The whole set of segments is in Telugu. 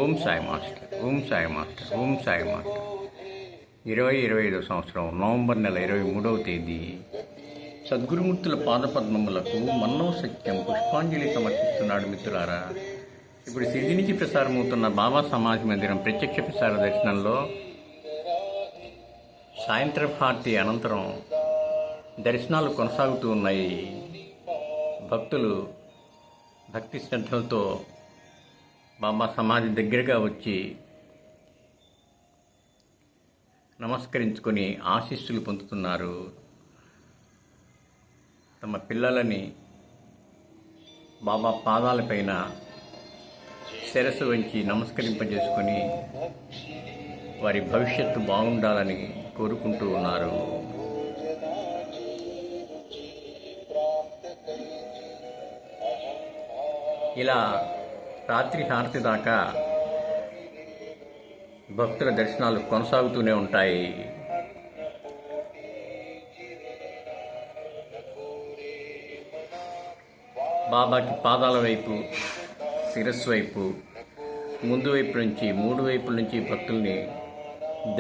Om Sai master, Om Sai master, Om Sai master. 2025 సంవత్సరం నవంబర్ నెల 23వ తేదీ సద్గురుమూర్తుల పాదపద్మములకు మన్నో సత్యం పుష్పాంజలి సమర్పిస్తున్నాడు. మిత్రులారా, ఇప్పుడు సిద్ధి నుంచి ప్రసారమవుతున్న బాబా సమాజ్ మందిరం ప్రత్యక్ష ప్రసార దర్శనంలో సాయంత్రం హారతి అనంతరం దర్శనాలు కొనసాగుతూ ఉన్నాయి. భక్తులు భక్తి శ్రద్ధలతో బాబా సమాధి దగ్గరగా వచ్చి నమస్కరించుకొని ఆశీస్సులు పొందుతున్నారు. తమ పిల్లలని బాబా పాదాలపైన శిరస్సు వంచి నమస్కరింపజేసుకొని వారి భవిష్యత్తు బాగుండాలని కోరుకుంటూ ఉన్నారు. ఇలా రాత్రి హారతి దాకా భక్తుల దర్శనాలు కొనసాగుతూనే ఉంటాయి. బాబాకి పాదాల వైపు, శిరస్సు వైపు, ముందు వైపు నుంచి 3 వైపుల నుంచి భక్తుల్ని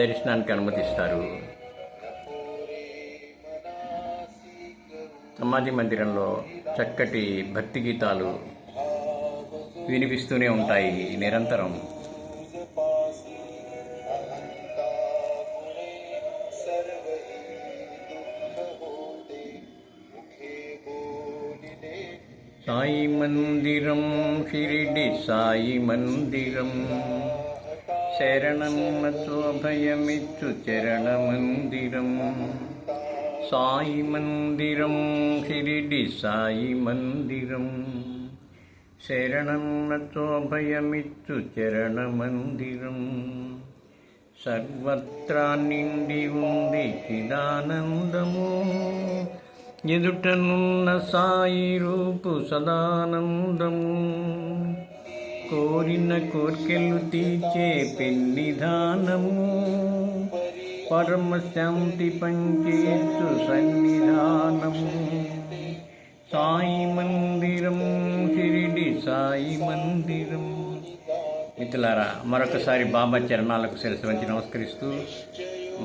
దర్శనానికి అనుమతిస్తారు. సమాధి మందిరంలో చక్కటి భక్తి గీతాలు వినిపిస్తూనే ఉంటాయి నిరంతరం. సాయి మందిరం, షిరిడి సాయి మందిరం, శరణన్నతో భయమిచ్చు చరణ మందిరం. సాయి మందిరం, షిరిడి సాయి మందిరం, శరణన్నతో భయమిచ్చు చరణ మందిరం. సర్వత్రా నిండి ఉంది చిదానందము, ఎదుటనున్న సాయి రూపు సదానందము. కోరిన కోర్కెలు తీర్చే పెన్నిధానము, పరమశాంతి పంచేచ్చు సన్నిధానము. సాయి మందిరం, షిరిడి సాయి మందిరం. మిత్రులారా, మరొకసారి బాబా చరణాలకు శిరస్సు వంచి నమస్కరిస్తూ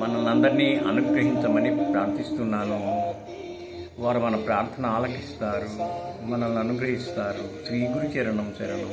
మనల్ని అందరినీ అనుగ్రహించమని ప్రార్థిస్తున్నాను. వారు మన ప్రార్థన ఆలకిస్తారు, మనల్ని అనుగ్రహిస్తారు. శ్రీ గురు చరణం శరణం.